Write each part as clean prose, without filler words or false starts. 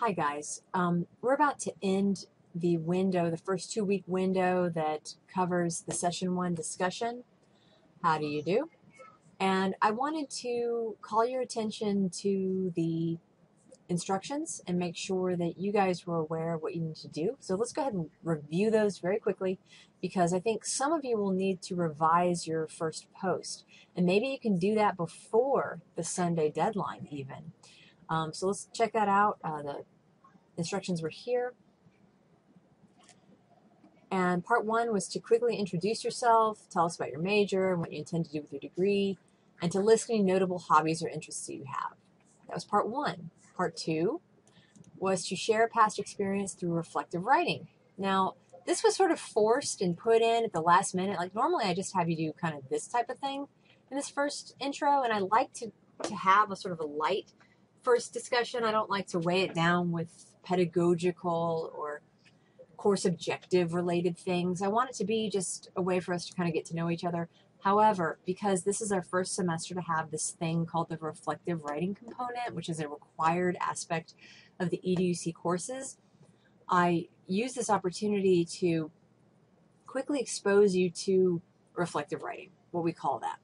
Hi guys. We're about to end the window, the first 2-week window that covers the session 1 discussion. How do you do? And I wanted to call your attention to the instructions and make sure that you guys were aware of what you need to do. So let's go ahead and review those very quickly because I think some of you will need to revise your first post. And maybe you can do that before the Sunday deadline even. So let's check that out. The instructions were here. And part 1 was to quickly introduce yourself, tell us about your major and what you intend to do with your degree, and to list any notable hobbies or interests that you have. That was part 1. Part 2 was to share a past experience through reflective writing. Now, this was sort of forced and put in at the last minute. Like normally I just have you do kind of this type of thing in this first intro, and I like to have a sort of a light first discussion. I don't like to weigh it down with pedagogical or course objective related things. I want it to be just a way for us to kind of get to know each other. However, because this is our first semester to have this thing called the reflective writing component, which is a required aspect of the EDUC courses, I use this opportunity to quickly expose you to reflective writing, what we call that.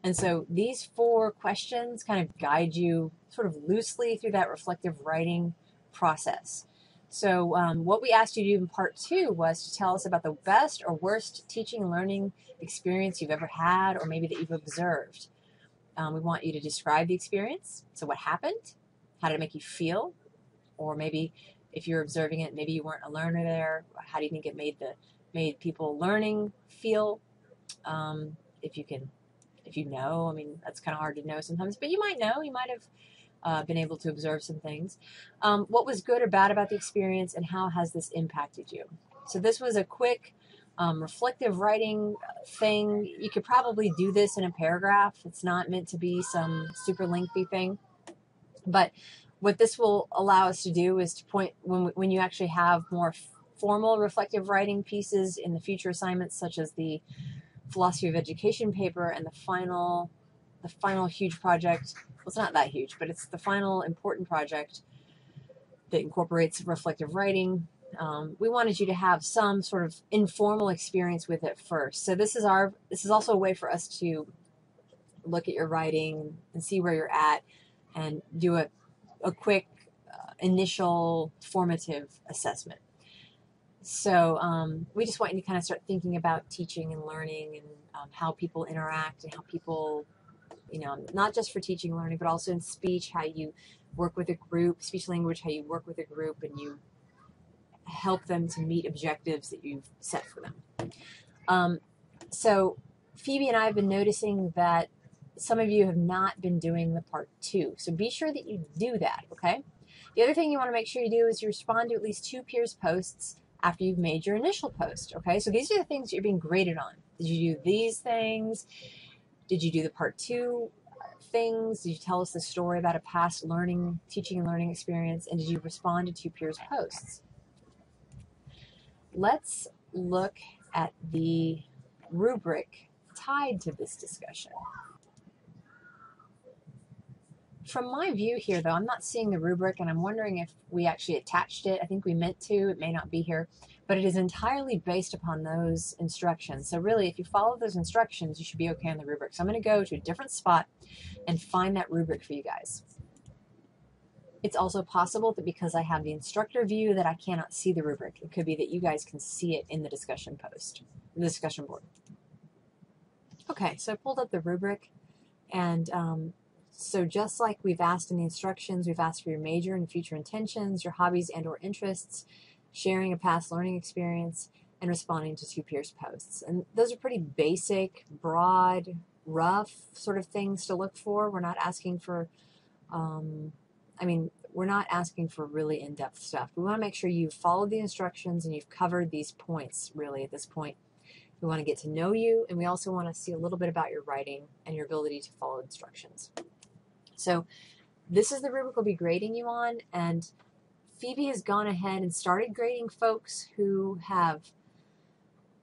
And so these 4 questions kind of guide you sort of loosely through that reflective writing process. So what we asked you to do in part 2 was to tell us about the best or worst teaching and learning experience you've ever had, or maybe that you've observed. We want you to describe the experience. So what happened? How did it make you feel? Or maybe if you're observing it, maybe you weren't a learner there. How do you think it made people learning feel? If you know, I mean, that's kind of hard to know sometimes, but you might know. You might have been able to observe some things. What was good or bad about the experience, and how has this impacted you? So this was a quick reflective writing thing. You could probably do this in a paragraph. It's not meant to be some super lengthy thing. But what this will allow us to do is to point, when you actually have more formal reflective writing pieces in the future assignments, such as the philosophy of education paper and the final huge project. Well, it's not that huge, but it's the final important project that incorporates reflective writing. We wanted you to have some sort of informal experience with it first. So this is also a way for us to look at your writing and see where you're at and do a quick initial formative assessment. So we just want you to kind of start thinking about teaching and learning and how people interact and how people, not just for teaching and learning, but also in speech, how you work with a group, speech language, how you work with a group and you help them to meet objectives that you've set for them. So Phoebe and I have been noticing that some of you have not been doing the part 2. So be sure that you do that, okay? The other thing you want to make sure you do is you respond to at least 2 peers' posts after you've made your initial post, okay? So these are the things that you're being graded on. Did you do these things? Did you do the part 2 things? Did you tell us the story about a past teaching and learning experience? And did you respond to 2 peers' posts? Let's look at the rubric tied to this discussion. From my view here, though, I'm not seeing the rubric, and I'm wondering if we actually attached it. I think we meant to. It may not be here, but it is entirely based upon those instructions. So really, if you follow those instructions, you should be okay on the rubric. So I'm going to go to a different spot and find that rubric for you guys. It's also possible that because I have the instructor view that I cannot see the rubric. It could be that you guys can see it in the discussion post, in the discussion board. Okay, so I pulled up the rubric, and so just like we've asked in the instructions, we've asked for your major and future intentions, your hobbies and or interests, sharing a past learning experience, and responding to 2 peers' posts. And those are pretty basic, broad, rough sort of things to look for. We're not asking for, we're not asking for really in-depth stuff. We want to make sure you've followed the instructions and you've covered these points really at this point. We want to get to know you, and we also want to see a little bit about your writing and your ability to follow instructions. So this is the rubric we'll be grading you on, and Phoebe has gone ahead and started grading folks who have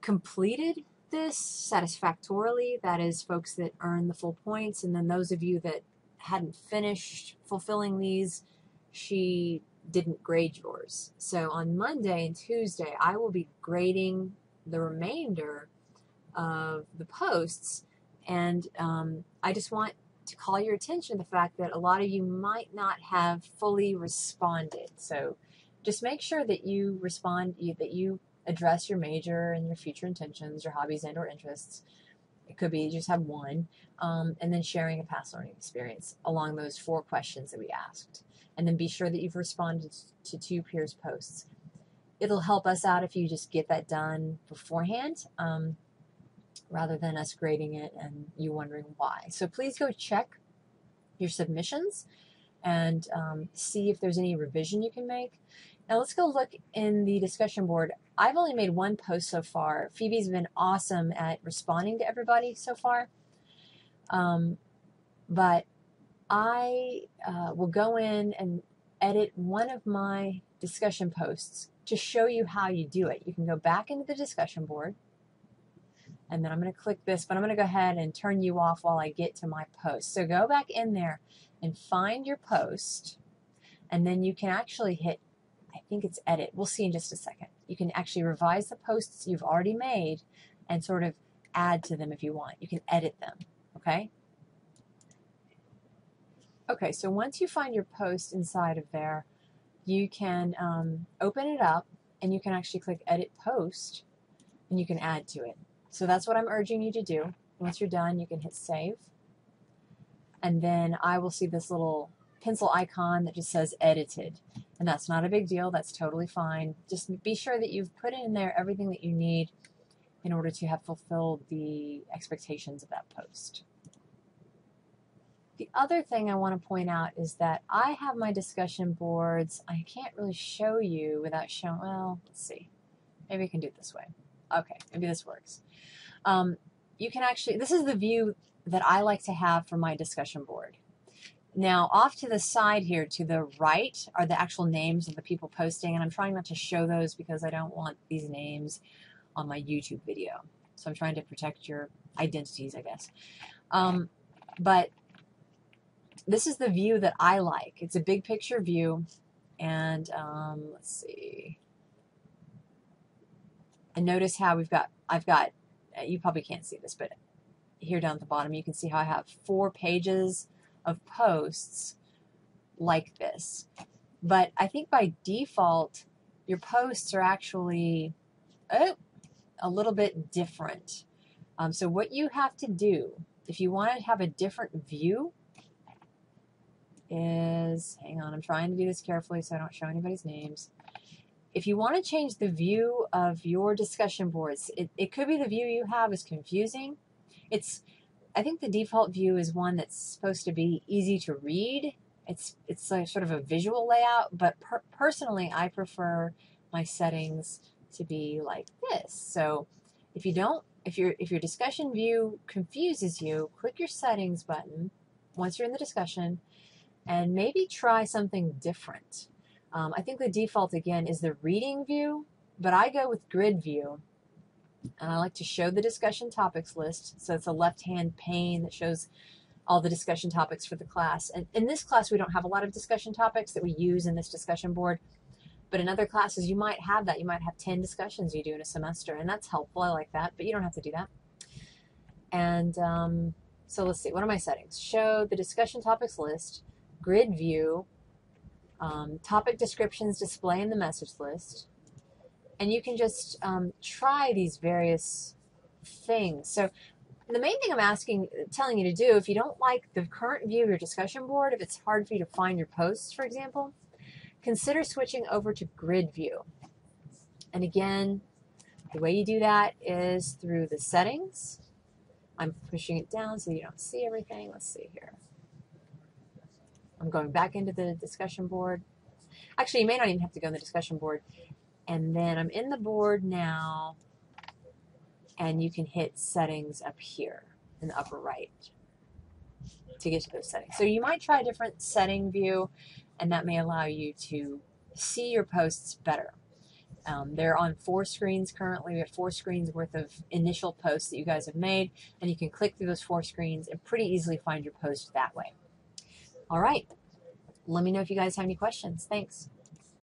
completed this satisfactorily. That is, folks that earn the full points, and then those of you that hadn't finished fulfilling these, she didn't grade yours. So on Monday and Tuesday, I will be grading the remainder of the posts, and I just want to call your attention to the fact that a lot of you might not have fully responded. So just make sure that you respond, that you address your major and your future intentions, your hobbies and or interests. It could be you just have one, and then sharing a past learning experience along those 4 questions that we asked. And then be sure that you've responded to 2 peers' posts. It'll help us out if you just get that done beforehand, rather than us grading it and you wondering why. So please go check your submissions and see if there's any revision you can make. Now let's go look in the discussion board. I've only made 1 post so far. Phoebe's been awesome at responding to everybody so far. But I will go in and edit one of my discussion posts to show you how you do it. You can go back into the discussion board, and then I'm going to click this, but I'm going to go ahead and turn you off while I get to my post. So go back in there and find your post, and then you can actually hit, I think it's edit. We'll see in just a second. You can actually revise the posts you've already made and sort of add to them if you want. You can edit them, okay? Okay, so once you find your post inside of there, you can open it up, and you can actually click Edit Post, and you can add to it. So that's what I'm urging you to do. Once you're done, you can hit Save, and then I will see this little pencil icon that just says Edited, and that's not a big deal. That's totally fine. Just be sure that you've put in there everything that you need in order to have fulfilled the expectations of that post. The other thing I want to point out is that I have my discussion boards. I can't really show you without showing, well, let's see. Maybe I can do it this way. Okay, maybe this works. You can actually, this is the view that I like to have for my discussion board. Now, off to the side here, to the right, are the actual names of the people posting, and I'm trying not to show those because I don't want these names on my YouTube video. So I'm trying to protect your identities, I guess. But this is the view that I like. It's a big picture view, and let's see. And notice how I've got, you probably can't see this, but here down at the bottom, you can see how I have 4 pages of posts like this. But I think by default, your posts are actually a little bit different. So what you have to do, if you want to have a different view, is, hang on, I'm trying to do this carefully so I don't show anybody's names. If you want to change the view of your discussion boards, it could be the view you have is confusing. I think the default view is one that's supposed to be easy to read. It's like sort of a visual layout, but personally, I prefer my settings to be like this. So if your discussion view confuses you, click your settings button once you're in the discussion, and maybe try something different. I think the default, again, is the reading view, but I go with grid view, and I like to show the discussion topics list. So it's a left-hand pane that shows all the discussion topics for the class. And in this class, we don't have a lot of discussion topics that we use in this discussion board, but in other classes, you might have that. You might have 10 discussions you do in a semester, and that's helpful. I like that, but you don't have to do that. And so let's see, what are my settings? Show the discussion topics list, grid view, topic descriptions display in the message list, and you can just try these various things. So the main thing I'm telling you to do, if you don't like the current view of your discussion board, if it's hard for you to find your posts, for example, consider switching over to grid view. And again, the way you do that is through the settings. I'm pushing it down so you don't see everything. Let's see here. I'm going back into the discussion board. Actually, you may not even have to go in the discussion board. And then I'm in the board now, and you can hit settings up here in the upper right to get to those settings. So you might try a different setting view, and that may allow you to see your posts better. They're on 4 screens currently. We have 4 screens worth of initial posts that you guys have made, and you can click through those 4 screens and pretty easily find your post that way. All right. Let me know if you guys have any questions. Thanks.